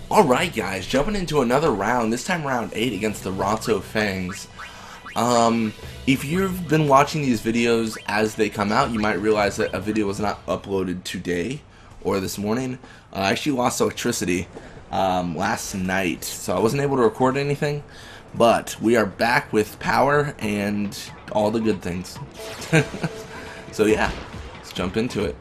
Alright guys, jumping into another round, this time round 8 against the Ronso Fangs. If you've been watching these videos as they come out, you might realize that a video was not uploaded today or this morning. I actually lost electricity last night, so I wasn't able to record anything. But we are back with power and all the good things. So yeah, let's jump into it.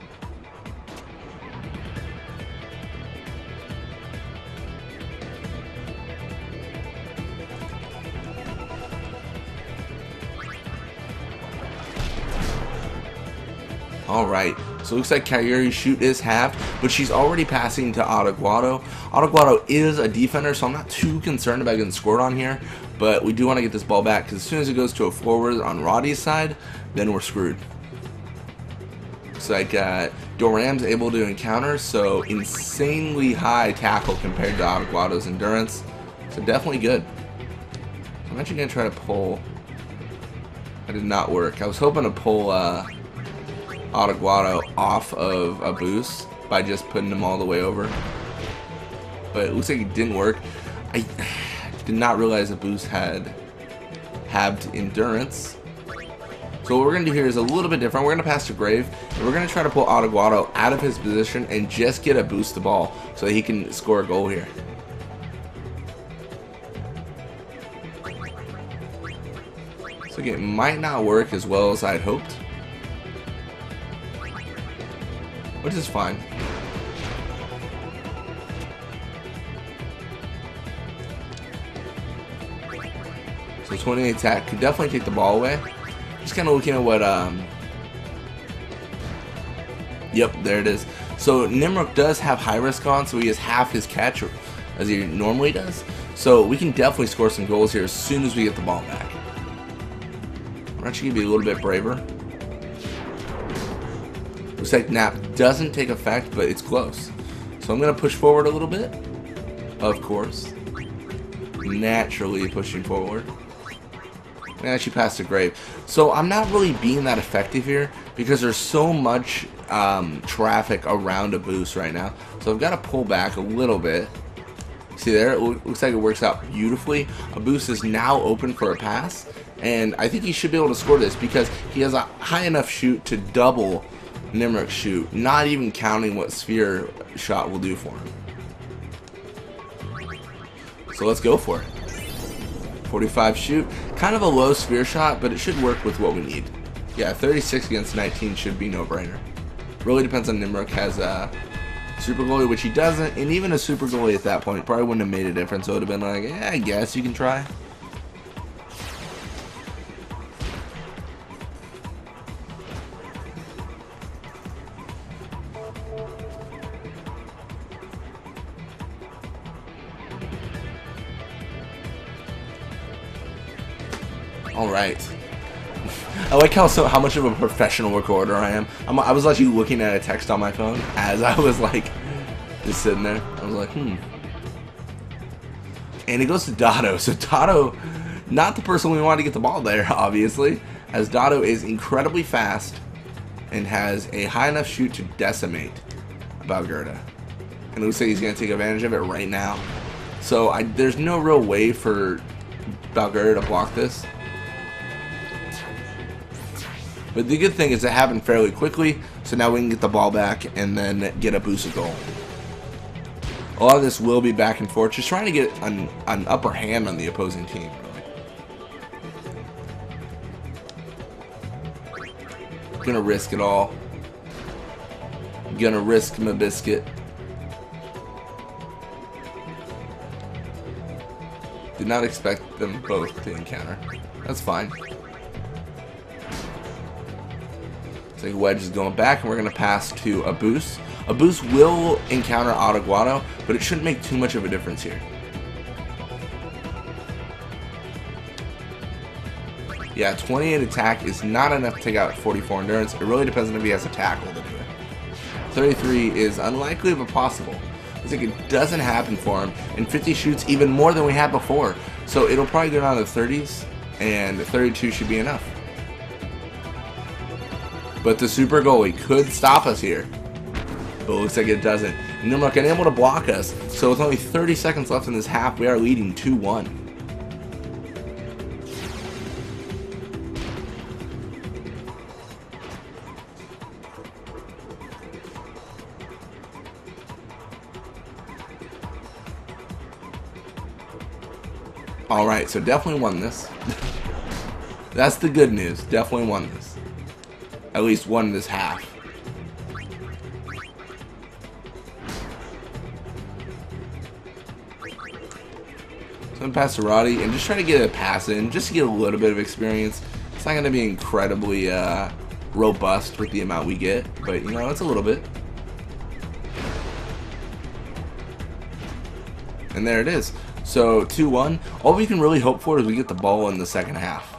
Alright, so it looks like Kairi's shoot is halved, but she's already passing to Adeguado. Adeguado is a defender, so I'm not too concerned about getting scored on here, but we do want to get this ball back, because as soon as it goes to a forward on Roddy's side, then we're screwed. Looks like Doram's able to encounter, so insanely high tackle compared to Adeguado's endurance, so definitely good. I'm actually going to try to pull. That did not work. I was hoping to pull Adeguado off of a boost by just putting him all the way over, but it looks like it didn't work. I did not realize a boost had halved endurance, so what we're gonna do here is a little bit different. We're gonna pass to Grave, and we're gonna try to pull Adeguado out of his position and just get a boost the ball so that he can score a goal here. So it might not work as well as I'd hoped, which is fine. So 28 attack could definitely take the ball away. Just kind of looking at what yep, there it is. So Nimrok does have high risk on, so he has half his catch as he normally does. So we can definitely score some goals here as soon as we get the ball back. We're actually gonna be a little bit braver. Looks like Nap doesn't take effect, but it's close. So I'm going to push forward a little bit. Of course. Naturally pushing forward. And actually pass to Grave. So I'm not really being that effective here because there's so much traffic around a boost right now. So I've got to pull back a little bit. See there? It looks like it works out beautifully. A boost is now open for a pass. And I think he should be able to score this because he has a high enough shoot to double Nimrok's shoot, not even counting what sphere shot will do for him. So let's go for it. 45 shoot, kind of a low sphere shot, but it should work with what we need. Yeah, 36 against 19 should be no-brainer. Really depends on Nimrok has a super goalie, which he doesn't, and even a super goalie at that point probably wouldn't have made a difference. It would have been like, yeah, I guess you can try. Alright. I like how much of a professional recorder I am. I was actually looking at a text on my phone as I was like just sitting there. I was like, And it goes to Dotto. So Dotto, not the person we want to get the ball there, obviously, as Dotto is incredibly fast and has a high enough shoot to decimate Valgerda. And it looks like he's going to take advantage of it right now. So there's no real way for Valgerda to block this. But the good thing is it happened fairly quickly, so now we can get the ball back and then get a boosted goal. A lot of this will be back and forth, just trying to get an upper hand on the opposing team, really. Gonna risk it all. Gonna risk my biscuit. Did not expect them both to encounter. That's fine. So Wedge is going back, and we're going to pass to a boost. A boost will encounter Adeguado, but it shouldn't make too much of a difference here. Yeah, 28 attack is not enough to take out 44 endurance. It really depends on if he has a tackle to do it. 33 is unlikely, but possible. I think it doesn't happen for him, and 50 shoots even more than we had before. So it'll probably go down to the 30s, and 32 should be enough. But the super goalie could stop us here. but it looks like it doesn't. Nimrod unable to block us, so with only 30 seconds left in this half, we are leading 2-1. Alright, so definitely won this. That's the good news. Definitely won this. At least won this half. So I'm pass to Roddy and just try to get a pass in, just to get a little bit of experience. It's not going to be incredibly robust with the amount we get, but you know, it's a little bit. And there it is. So 2-1. All we can really hope for is we get the ball in the second half.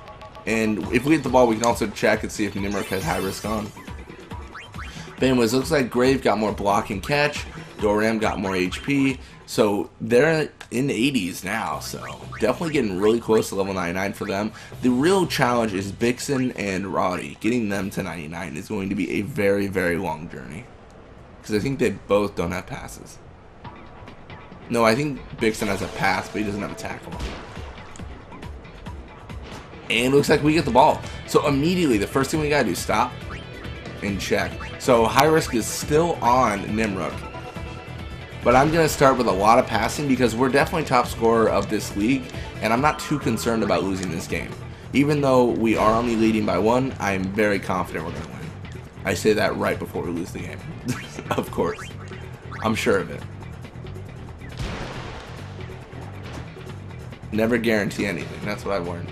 And if we get the ball, we can also check and see if Nimrod has high risk on. But anyways, looks like Grave got more block and catch. Doram got more HP. So they're in the 80s now. So definitely getting really close to level 99 for them. The real challenge is Bixen and Roddy. Getting them to 99 is going to be a very, very long journey. Because I think they both don't have passes. No, I think Bixen has a pass, but he doesn't have a tackle. And it looks like we get the ball. So immediately, the first thing we gotta do is stop and check. So high risk is still on Nimrod. But I'm gonna start with a lot of passing because we're definitely top scorer of this league, and I'm not too concerned about losing this game. Even though we are only leading by 1, I'm very confident we're gonna win. I say that right before we lose the game. Of course. I'm sure of it. Never guarantee anything. That's what I've learned.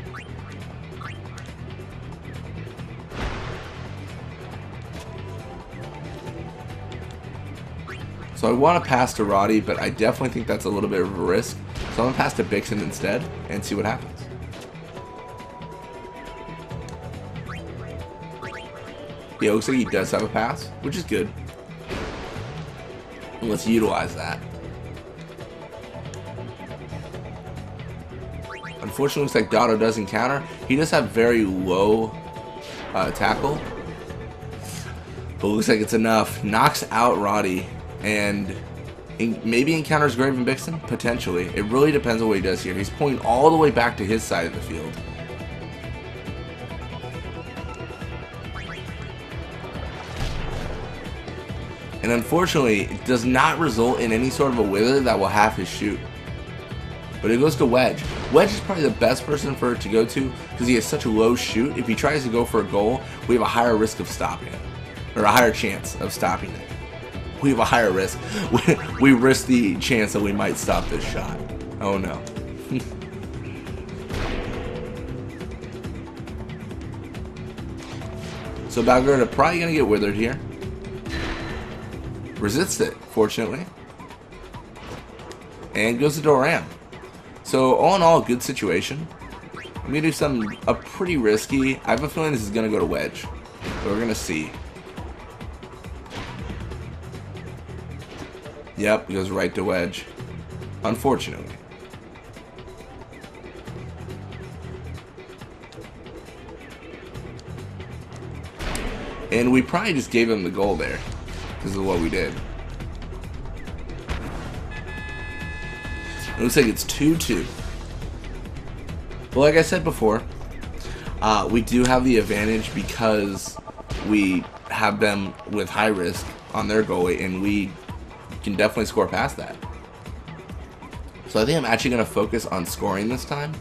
So I want to pass to Roddy, but I definitely think that's a little bit of a risk. So I'm going to pass to Bixen instead and see what happens. Yeah, it looks like he does have a pass, which is good. And let's utilize that. Unfortunately, looks like Dotto does encounter. He does have very low tackle. But looks like it's enough. Knocks out Roddy. And maybe encounters Grave and Bixen? Potentially. It really depends on what he does here. He's pulling all the way back to his side of the field. And unfortunately, it does not result in any sort of a wither that will half his shoot. But it goes to Wedge. Wedge is probably the best person for it to go to because he has such a low shoot. If he tries to go for a goal, we have a higher risk of stopping it. Or a higher chance of stopping it. We have a higher risk. We risk the chance that we might stop this shot. Oh no. So Balgurda probably going to get withered here. Resists it, fortunately. And goes to Doram. So all in all, good situation. I'm going to do something pretty risky. I have a feeling this is going to go to Wedge. But we're going to see. Yep, it goes right to Wedge. Unfortunately. And we probably just gave him the goal there. Because of what we did. It looks like it's 2-2. But like I said before, we do have the advantage because we have them with high risk on their goalie, and we can definitely score past that. So I think I'm actually going to focus on scoring this time.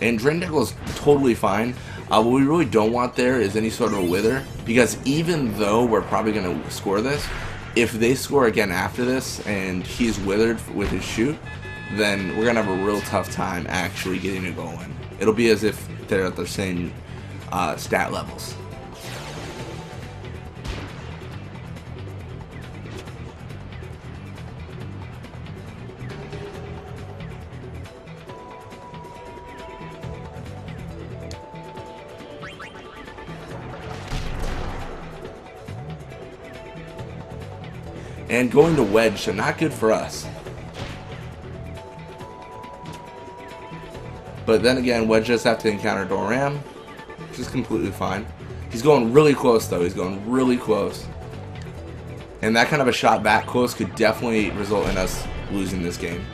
And Drendegel is totally fine. What we really don't want there is any sort of a wither, because even though we're probably going to score this, if they score again after this and he's withered with his shoot, then we're going to have a real tough time actually getting a goal in. It'll be as if they're at the same stat levels. And going to Wedge, so not good for us. But then again, Wedge does have to encounter Doram, which is completely fine. He's going really close, though. He's going really close. And that kind of a shot back close could definitely result in us losing this game.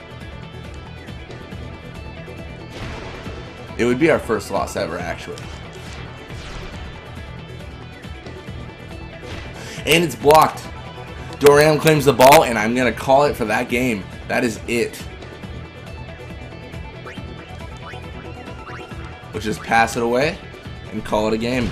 It would be our first loss ever, actually. And it's blocked. Doram claims the ball, and I'm going to call it for that game. That is it. We'll just pass it away and call it a game.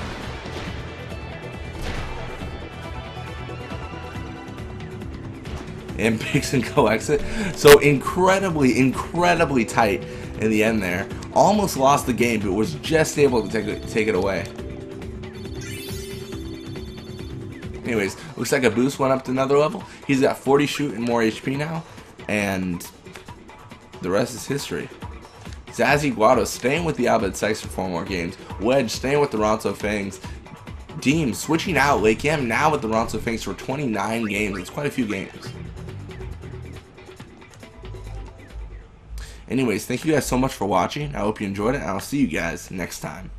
And picks and collects it. So incredibly, incredibly tight in the end there. Almost lost the game, but was just able to take it away. Anyways, looks like a boost went up to another level. He's got 40 shoot and more HP now, and the rest is history. Zazzy Guado staying with the Albert Sykes for 4 more games. Wedge staying with the Ronso Fangs. Deem switching out Lake Yam now with the Ronso Fangs for 29 games. It's quite a few games. Anyways, thank you guys so much for watching. I hope you enjoyed it, and I'll see you guys next time.